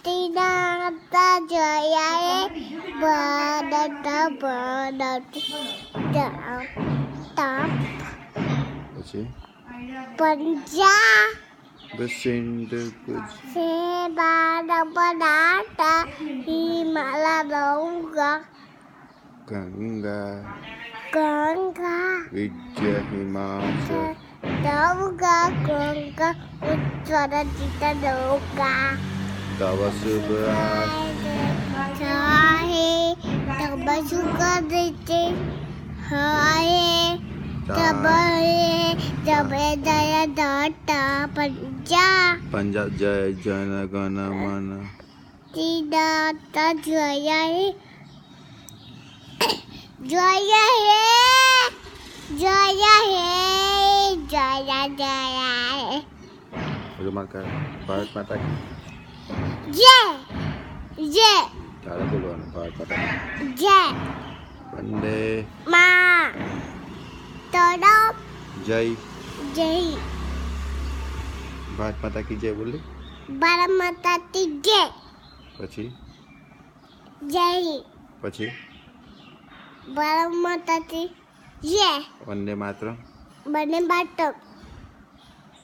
તીના જયાએ બદત તાપ પછી પંજા બસિંદ કુજ સે બાદ બનાતા હિમાલા દઉંગા ગંગા ગંગા વિજય હિમાચ દઉંગા ગંગા ઉત્તર જીતા દઉંગા તવ શુભ ચાહે તબ સુકર દેતે હાય તબે દયા દાતા પંજા જય જન ગણ મન તીના જયાએ જય હે રૂમાલ કર ભારત માતા કી જય તારે બોલવાનું ભારત માતા કી જય વંદે મા તડપ જય જય ભારત માતા કી જય બોલી ભારત માતા કી જય પછી જય પછી ભારત માતા કી જય વંદે માતરમ બંને બાટમ